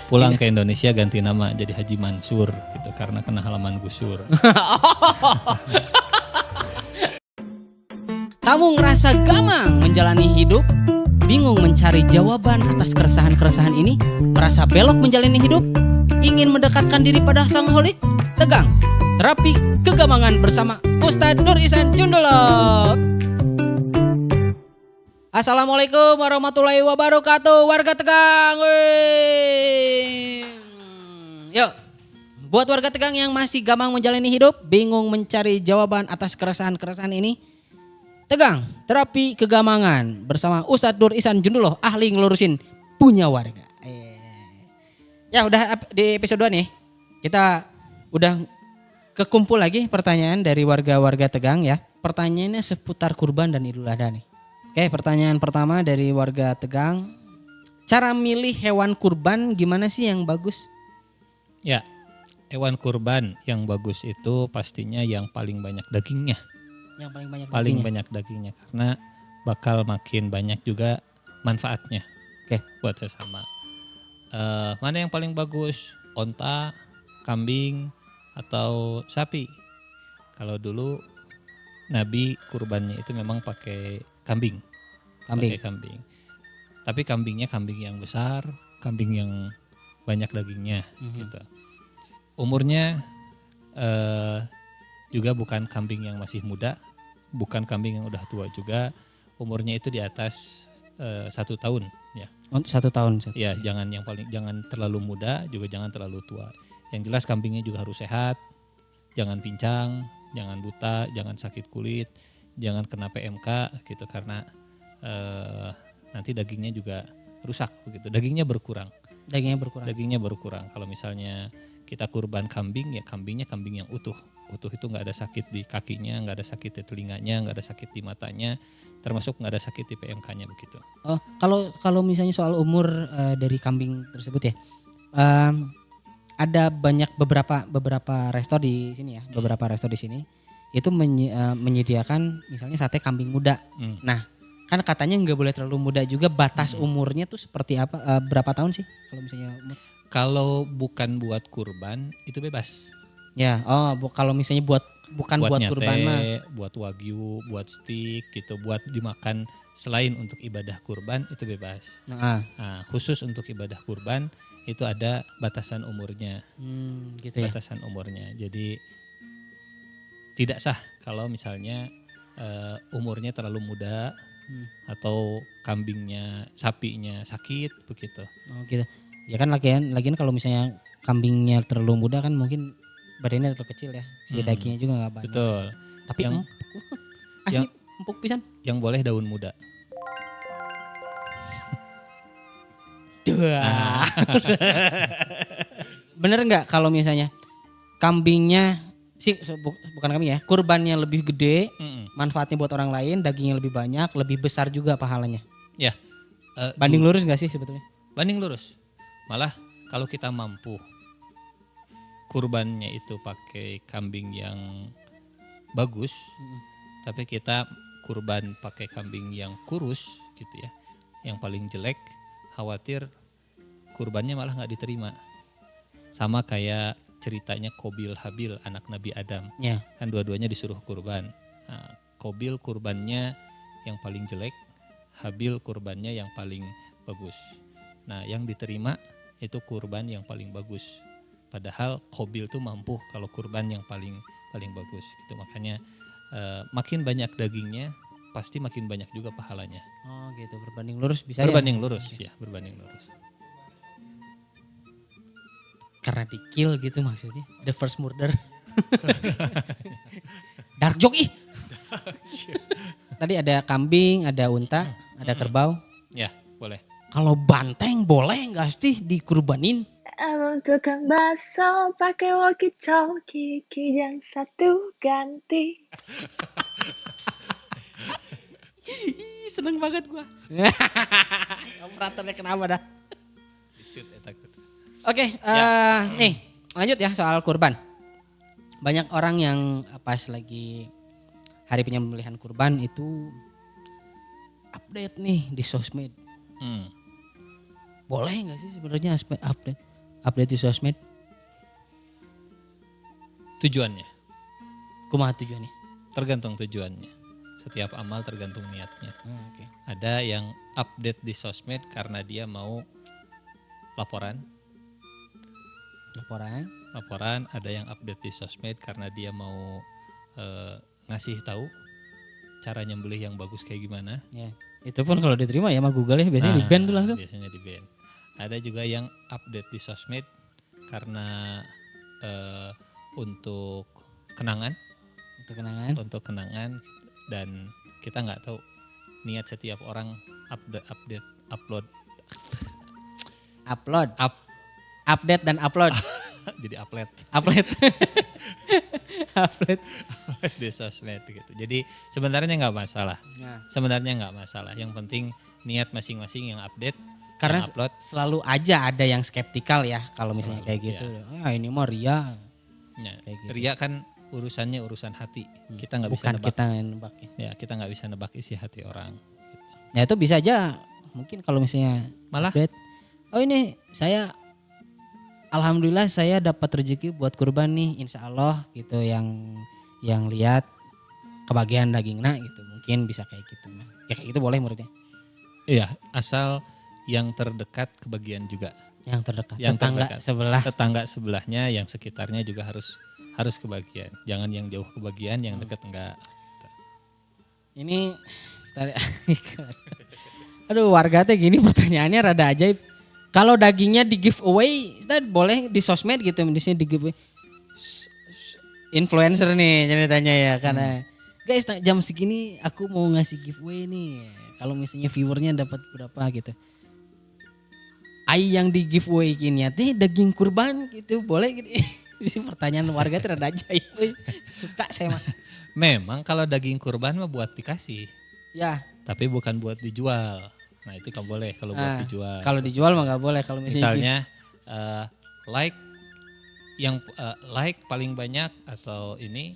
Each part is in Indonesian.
Pulang ke Indonesia ganti nama jadi Haji Mansur gitu karena kena halaman gusur. Kamu ngerasa gamang menjalani hidup? Bingung mencari jawaban atas keresahan-keresahan ini? Merasa belok menjalani hidup? Ingin mendekatkan diri pada Sang Holik? Tegang, terapi kegamangan bersama Ustadz Nur Ihsan Jundolo. Assalamualaikum warahmatullahi wabarakatuh, warga Tegang. Yuk, buat warga Tegang yang masih gamang menjalani hidup, bingung mencari jawaban atas keresahan-keresahan ini, Tegang, terapi kegamangan bersama Ustadz Nur Ihsan Jundolo, ahli ngelurusin punya warga. Ya udah di episode 2 nih, kita udah kekumpul lagi pertanyaan dari warga-warga Tegang ya. Pertanyaannya seputar kurban dan Idul Adha nih. Oke, pertanyaan pertama dari warga Tegang. Cara milih hewan kurban gimana sih yang bagus? Ya, hewan kurban yang bagus itu pastinya yang paling banyak dagingnya. Yang paling banyak Paling dagingnya. banyak dagingnya karena bakal makin banyak juga manfaatnya. Oke. Buat sesama. Mana yang paling bagus? Onta, kambing, atau sapi? Kalau dulu Nabi kurbannya itu memang pakai kambing. Pakai kambing. Tapi kambingnya kambing yang besar, kambing yang banyak dagingnya gitu. Umurnya juga bukan kambing yang masih muda, bukan kambing yang udah tua juga. Umurnya itu di atas 1 tahun ya. 1 tahun. Ya, jangan terlalu muda, juga jangan terlalu tua. Yang jelas kambingnya juga harus sehat, jangan pincang, jangan buta, jangan sakit kulit, jangan kena PMK gitu karena nanti dagingnya juga rusak begitu. Dagingnya berkurang. Dagingnya berkurang. Kalau misalnya kita kurban kambing ya kambingnya kambing yang utuh. Utuh itu nggak ada sakit di kakinya, nggak ada sakit di telinganya, nggak ada sakit di matanya, termasuk nggak ada sakit di PMK-nya begitu. Oh, kalau misalnya soal umur dari kambing tersebut ya, ada banyak beberapa resto di sini ya, beberapa resto di sini itu menyediakan misalnya sate kambing muda. Nah, kan katanya nggak boleh terlalu muda juga. Batas umurnya tuh seperti apa? Berapa tahun sih kalau misalnya umur? Kalau bukan buat kurban itu bebas. Ya, kalau misalnya bukan buat nyate, kurban mah. Buat wagyu, buat steak gitu, buat dimakan selain untuk ibadah kurban itu bebas. Nah, khusus untuk ibadah kurban itu ada batasan umurnya. Gitu ya. Batasan umurnya. Jadi tidak sah kalau misalnya umurnya terlalu muda atau kambingnya, sapinya sakit begitu. Oh gitu. Ya kan lagian kalau misalnya kambingnya terlalu muda kan mungkin badannya terlalu kecil ya. Si dagingnya juga nggak banyak. Betul. Tapi asli empuk pisan. Yang boleh daun muda. Bener nggak kalau misalnya kambingnya bukan kambing ya, kurbannya lebih gede, manfaatnya buat orang lain, dagingnya lebih banyak, lebih besar juga pahalanya. Ya. Banding lurus nggak sih sebetulnya? Banding lurus. Malah kalau kita mampu kurbannya itu pakai kambing yang bagus, tapi kita kurban pakai kambing yang kurus gitu ya, yang paling jelek, khawatir kurbannya malah nggak diterima. Sama kayak ceritanya Qobil Habil anak Nabi Adam, kan dua-duanya disuruh kurban. Nah, Qobil kurbannya yang paling jelek, Habil kurbannya yang paling bagus. Nah, yang diterima itu kurban yang paling bagus. Padahal Qobil tuh mampu kalau kurban yang paling bagus gitu. Makanya makin banyak dagingnya pasti makin banyak juga pahalanya. Oh gitu, berbanding lurus bisa berbanding lurus ya, berbanding lurus. Karena di kill gitu maksudnya, the first murder. Dark joke ih. Tadi ada kambing, ada unta, ada kerbau. Ya, boleh. Kalau banteng boleh nggak sih dikurbanin? Emang tukang bakso pakai walkie-talkie, kijang satu ganti. Ih, seneng banget gua. Operatornya kenapa dah? Shoot ya takut. Oke, nih lanjut ya soal kurban. Banyak orang yang pas lagi hari penyembelihan kurban itu update nih di sosmed. Boleh nggak sih sebenarnya update? update di sosmed? Tujuannya, Kumaha tujuannya? tergantung tujuannya. Setiap amal tergantung niatnya. Oke. Ada yang update di sosmed karena dia mau laporan. Laporan, ada yang update di sosmed karena dia mau ngasih tahu cara nyembelih yang bagus kayak gimana. Ya. Itu pun kalau diterima ya sama Google ya biasanya di-ban tuh langsung. Biasanya di-ban. Ada juga yang update di sosmed karena untuk kenangan, Untuk kenangan. dan kita nggak tahu niat setiap orang upload Update dan upload. jadi upload Upload. Upload. di sosmed gitu. Jadi sebenarnya nggak masalah. Nah, Sebenarnya nggak masalah. Yang penting niat masing-masing yang update, karena yang upload. selalu aja ada yang skeptikal ya kalau misalnya Selalu, kayak gitu. Ah ini mah ria. Ya, Kayak gitu. ria kan urusannya urusan hati. Kita nggak bisa Bukan nebak. kita yang nebak ya. Ya, kita nggak bisa nebak isi hati orang. Ya itu bisa aja mungkin kalau misalnya Malah update. Oh ini saya alhamdulillah saya dapat rezeki buat kurban nih insya Allah gitu yang lihat kebagian dagingnya gitu mungkin bisa kayak gitu. Ya kayak gitu boleh menurutnya. iya, asal yang terdekat kebagian juga. Yang terdekat. Yang Tetangga terdekat. sebelah. Tetangga sebelahnya yang sekitarnya juga harus kebagian. Jangan yang jauh kebagian, yang dekat enggak. Ini aduh warga teh gini pertanyaannya rada ajaib. Kalau dagingnya di giveaway, kita boleh di sosmed gitu, di sini di giveaway. Influencer nih ceritanya ya, karena guys jam segini aku mau ngasih giveaway nih. Kalau misalnya viewernya dapat berapa gitu. Ai yang di giveaway gini teh daging kurban gitu, boleh gitu. Ini pertanyaan warga tuh rada ajaib. Suka saya mah. Memang kalau daging kurban mah buat dikasih, Ya, tapi bukan buat dijual. Nah itu kan boleh kalau buat dijual. kalau dijual mah nggak boleh kalau misalnya. Misalnya like yang like paling banyak atau ini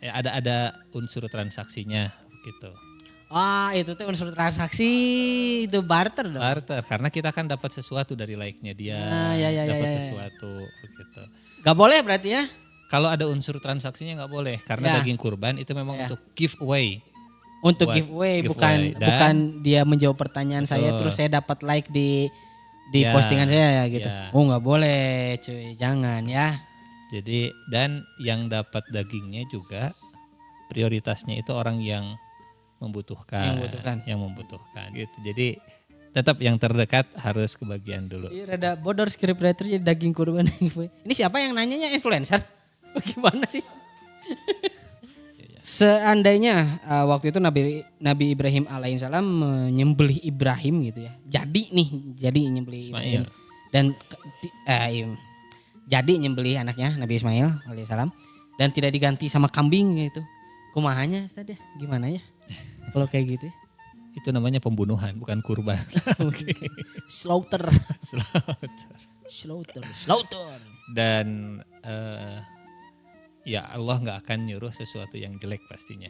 ada unsur transaksinya gitu. Itu tuh unsur transaksi, itu barter dong. Barter karena kita kan dapat sesuatu dari like-nya dia, Ya, dapat ya. sesuatu gitu. Gak boleh berarti ya? Kalau ada unsur transaksinya nggak boleh karena Ya. daging kurban itu memang Ya. untuk giveaway. Untuk Buat giveaway, giveaway. bukan dia menjawab pertanyaan saya Betul. terus saya dapat like di Ya, postingan saya ya gitu. ya. Oh nggak boleh cuy, jangan ya. Jadi dan yang dapat dagingnya juga prioritasnya itu orang yang membutuhkan, yang membutuhkan gitu. Jadi tetap yang terdekat harus kebagian dulu. Iya rada bodor scriptwriter jadi daging kurban giveaway. Ini siapa yang nanyanya influencer? Bagaimana sih? Seandainya waktu itu Nabi Ibrahim alaihissalam menyembelih Ibrahim gitu ya. Jadi nyembelih Ismail. Ibrahim. Dan jadi nyembelih anaknya Nabi Ismail alaihissalam dan tidak diganti sama kambing gitu. Kumahanya Ustaz ya? Gimana ya? Kalau kayak gitu ya? Itu namanya pembunuhan bukan kurban. Slaughter. Slaughter. Slaughter. Dan ya Allah nggak akan nyuruh sesuatu yang jelek pastinya.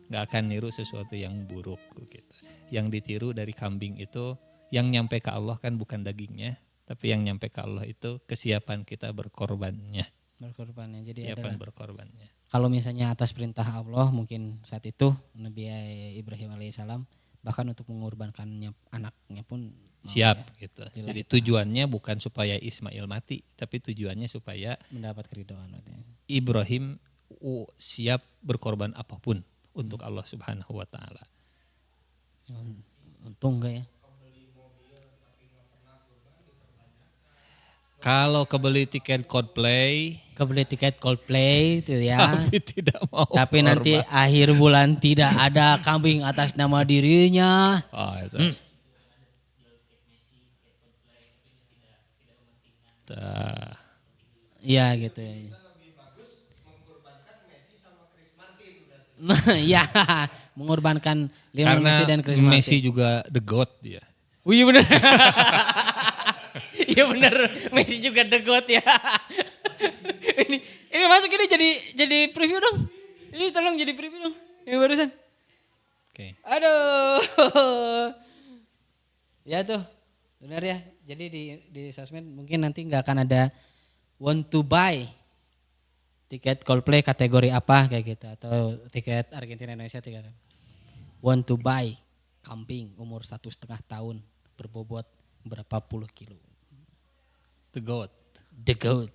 Nggak akan nyuruh sesuatu yang buruk gitu. Yang ditiru dari kambing itu yang nyampe ke Allah kan bukan dagingnya, tapi yang nyampe ke Allah itu kesiapan kita berkorbannya. Berkorbannya. Jadi Kesiapan adalah berkorbannya. kalau misalnya atas perintah Allah mungkin saat itu Nabi Ibrahim alaihissalam bahkan untuk mengorbankannya anaknya pun mau Siap ya, gitu. Lillahi Jadi ta'ala. tujuannya bukan supaya Ismail mati, tapi tujuannya supaya mendapat keridhaan artinya. Ibrahim siap berkorban apapun untuk Allah Subhanahu wa taala. Untung enggak ya? Kalau kebeli tiket Coldplay Kebeli tiket Coldplay itu ya. tapi tidak mau Tapi nanti korban. akhir bulan tidak ada kambing atas nama dirinya. Oh, itu. Iya gitu ya. Ya, mengorbankan Lionel Karena Messi dan Chris Messi Martin. juga the GOAT dia. Oh iya bener. Iya bener, Messi juga the GOAT ya. ini masuk ini jadi preview dong. Ini tolong jadi preview dong. Yang barusan. Oke. Aduh. Ya tuh. Benar ya. Jadi di sosmed mungkin nanti nggak akan ada want to buy tiket Coldplay kategori apa kayak gitu atau tiket Argentina Indonesia tiket want to buy kambing umur 1,5 tahun berbobot berapa puluh kilo. The goat. The goat.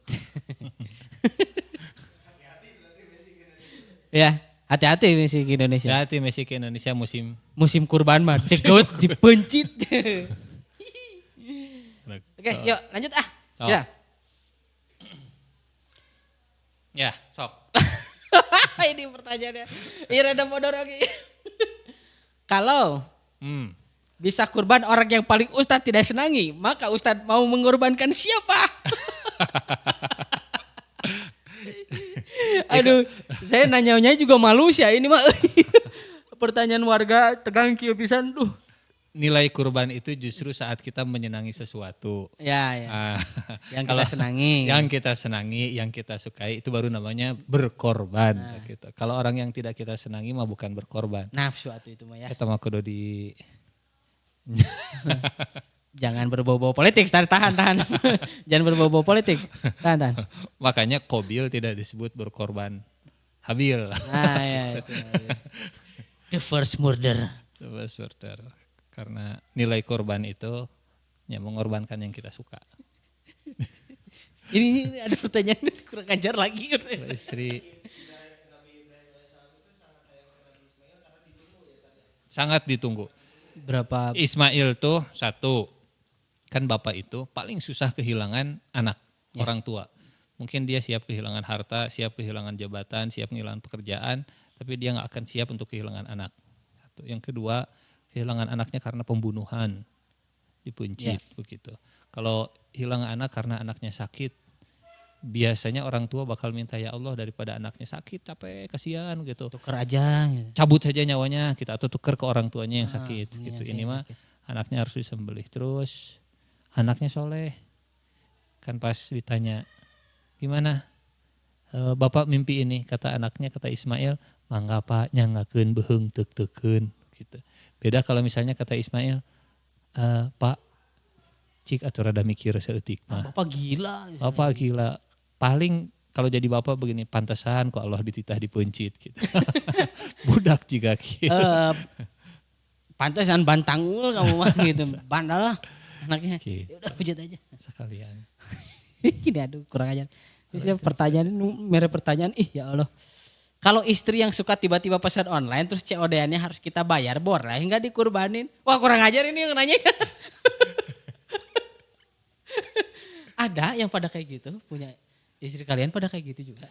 Ya, hati-hati Messi ke Indonesia. Hati Messi ke Indonesia Musim kurban mah the goat dipencit. Oke, yuk lanjut ah. Oh. Ya. Ya, sok. Ini pertanyaannya. Ini rada bodoh lagi. Kalau bisa kurban orang yang paling Ustadz tidak senangi, maka Ustadz mau mengorbankan siapa? Aduh, saya nanya-nanya juga malu sih ini mah. Pertanyaan warga tegang kieu pisan duh. Nilai kurban itu justru saat kita menyenangi sesuatu. Ya, ya. Yang kita senangi. Yang kita senangi, yang kita sukai itu baru namanya berkorban gitu. Kalau orang yang tidak kita senangi mah bukan berkorban. Nafsu atuh itu mah ya. Kita mah kudu di Jangan berbau-bau politik, tahan. Jangan berbau-bau politik. Tahan. Makanya Kobil tidak disebut berkorban. Habil. Nah, ya itu. The first murder. Terus murder. Karena nilai korban itu ya mengorbankan yang kita suka. Ini ada pertanyaan kurang ajar lagi. Kalau istri sangat ditunggu. Berapa? Ismail tuh satu, kan bapak itu paling susah kehilangan anak, orang tua. Mungkin dia siap kehilangan harta, siap kehilangan jabatan, siap kehilangan pekerjaan, tapi dia nggak akan siap untuk kehilangan anak. Satu. Yang kedua, kehilangan anaknya karena pembunuhan, dipencit begitu. Kalau hilang anak karena anaknya sakit, biasanya orang tua bakal minta ya Allah daripada anaknya sakit capek kasihan gitu. Tuker aja. Gitu. Cabut saja nyawanya kita atau tuker ke orang tuanya yang sakit gitu. Iya, Ini mah anaknya harus disembelih. Terus anaknya soleh. Kan pas ditanya gimana bapak mimpi ini, kata anaknya, kata Ismail, mangga pak nyangakeun beheung teuk-teukeun gitu. Beda kalau misalnya kata Ismail, pak cik atau rada mikir seeutik mah. Bapak gila. Bapak gila. Paling kalau jadi bapak begini, pantesan kok Allah dititah dipencit gitu. Budak juga gitu. Pantesan bantangul kamu mah gitu. Bandal lah anaknya. Ya udah pijat aja. Sekalian. Ini aduh kurang ajar. Ini pertanyaan merek pertanyaan ya Allah. Kalau istri yang suka tiba-tiba pesan online terus COD-annya harus kita bayar, boleh enggak dikurbanin? Wah kurang ajar ini yang nanya. Ada yang pada kayak gitu, punya istri kalian pada kayak gitu juga?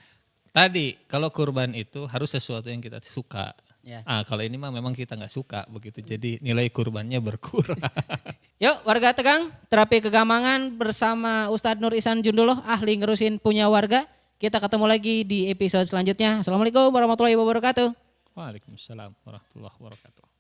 Tadi kalau kurban itu harus sesuatu yang kita suka. Ya. Kalau ini mah memang kita nggak suka begitu, jadi nilai kurbannya berkurang. Yuk warga Tegang, terapi kegamangan bersama Ustadz Nur Ihsan Junduloh, ahli ngerusin punya warga. Kita ketemu lagi di episode selanjutnya. Assalamualaikum warahmatullahi wabarakatuh. Waalaikumsalam warahmatullahi wabarakatuh.